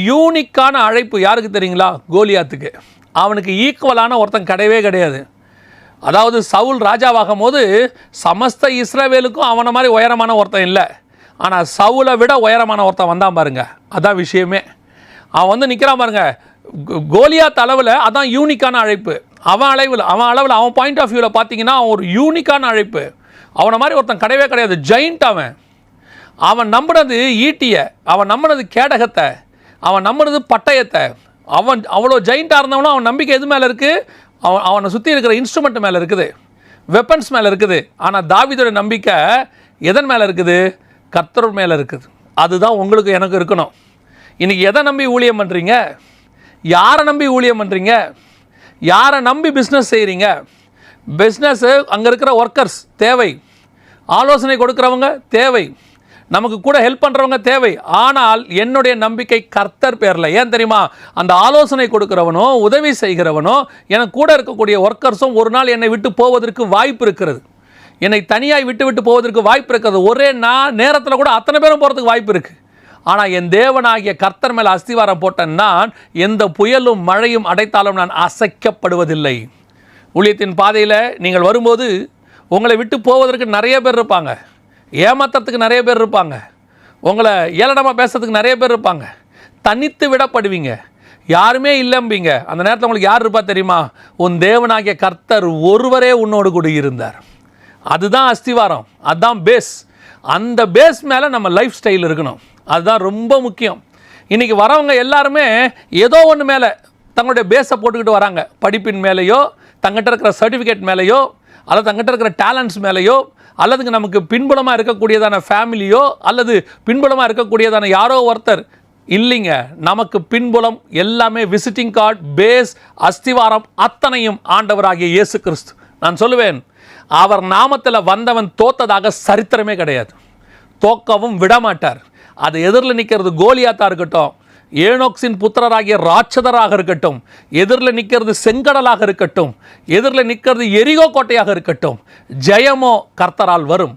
யூனிக்கான அழைப்பு யாருக்கு தெரியுங்களா? கோலியாத்துக்கு. அவனுக்கு ஈக்குவலான ஒருத்தன் கிடையவே கிடையாது. அதாவது சவுல் ராஜாவாகும் போது சமஸ்த இஸ்ரவேலுக்கும் அவனை மாதிரி உயரமான ஒருத்தன் இல்லை. ஆனால் சவுலை விட உயரமான ஒருத்தன் வந்தான் பாருங்க. அதான் விஷயமே. அவன் வந்து நிற்கிறான் பாருங்க. கோலியாத் அளவில் அதான் யூனிக்கான அழைப்பு. அவன் அளவில் அவன் பாயிண்ட் ஆஃப் வியூவில் பார்த்தீங்கன்னா அவன் ஒரு யூனிக்கான அழைப்பு. அவனை மாதிரி ஒருத்தன் கிடையவே கிடையாது. ஜெயிண்ட் அவன் நம்பினது ஈட்டியை, அவன் நம்பினது கேடகத்தை, அவன் நம்பினது பட்டயத்தை. அவன் அவ்வளோ ஜெயிண்ட்டாக இருந்தவனும் அவன் நம்பிக்கை எது மேலே இருக்குது? அவனை சுற்றி இருக்கிற இன்ஸ்ட்ருமெண்ட் மேலே இருக்குது, வெப்பன்ஸ் மேலே இருக்குது. ஆனால் தாவீதோட நம்பிக்கை எதன் மேலே இருக்குது? கர்த்தர் மேலே இருக்குது. அதுதான் உங்களுக்கு எனக்கு இருக்கணும். இன்றைக்கி எதை நம்பி ஊழியம் பண்ணுறீங்க? யாரை நம்பி ஊழியம் பண்ணுறீங்க? யாரை நம்பி பிஸ்னஸ் செய்கிறீங்க? பிஸ்னஸ்ஸு அங்கே இருக்கிற ஒர்க்கர்ஸ் தேவை, ஆலோசனை கொடுக்குறவங்க தேவை, நமக்கு கூட ஹெல்ப் பண்ணுறவங்க தேவை. ஆனால் என்னுடைய நம்பிக்கை கர்த்தர் பேரில். ஏன் தெரியுமா? அந்த ஆலோசனை கொடுக்குறவனோ உதவி செய்கிறவனோ எனக்கு கூட இருக்கக்கூடிய ஒர்க்கர்ஸும் ஒரு நாள் என்னை விட்டு போவதற்கு வாய்ப்பு இருக்கிறது. என்னை தனியாய் விட்டு போவதற்கு வாய்ப்பு இருக்கிறது. ஒரே நேரத்தில் கூட அத்தனை பேரும் போகிறதுக்கு வாய்ப்பு இருக்குது. ஆனால் என் தேவனாகிய கர்த்தர் மேலே அஸ்திவாரம் போட்ட நான் எந்த புயலும் மழையும் அடைத்தாலும் நான் அசைக்கப்படுவதில்லை. ஊழியத்தின் பாதையில் நீங்கள் வரும்போது உங்களை விட்டு போவதற்கு நிறைய பேர் இருப்பாங்க, ஏமாத்துறதுக்கு நிறைய பேர் இருப்பாங்க, உங்களை ஏளனமாக பேசுறதுக்கு நிறைய பேர் இருப்பாங்க. தனித்து விடப்படுவீங்க, யாருமே இல்லைம்பீங்க. அந்த நேரத்தில் உங்களுக்கு யார் இருப்பா தெரியுமா? உன் தேவனாகிய கர்த்தர் ஒருவரே உன்னோடு கூட இருந்தார். அதுதான் அஸ்திவாரம், அதுதான் பேஸ். அந்த பேஸ் மேலே நம்ம லைஃப் ஸ்டைல் இருக்கணும். அதுதான் ரொம்ப முக்கியம். இன்றைக்கி வரவங்க எல்லாருமே ஏதோ ஒன்று மேலே தங்களுடைய பேஸை போட்டுக்கிட்டு வராங்க. படிப்பின் மேலேயோ, தங்கிட்ட இருக்கிற சர்டிஃபிகேட் மேலேயோ, அல்லது தங்கிட்ட இருக்கிற டேலண்ட்ஸ் மேலேயோ, அல்லதுக்கு நமக்கு பின்புலமாக இருக்கக்கூடியதான ஃபேமிலியோ, அல்லது பின்புலமாக இருக்கக்கூடியதான யாரோ ஒருத்தர் இல்லைங்க. நமக்கு பின்புலம் எல்லாமே விசிட்டிங் கார்டு, பேஸ், அஸ்திவாரம் அத்தனையும் ஆண்டவராகிய இயேசு கிறிஸ்து. நான் சொல்லுவேன், அவர் நாமத்தில் வந்தவன் தோத்ததாக சரித்திரமே கிடையாது. தோக்கவும் விடமாட்டார். அது எதிரில் நிற்கிறது கோலியாத்தாக இருக்கட்டும், ஏனோக்ஸின் புத்திரராகிய ராட்சதராக இருக்கட்டும், எதிரில் நிற்கிறது செங்கடலாக இருக்கட்டும், எதிரில் நிற்கிறது எரிகோ கோட்டையாக இருக்கட்டும், ஜெயமோ கர்த்தரால் வரும்.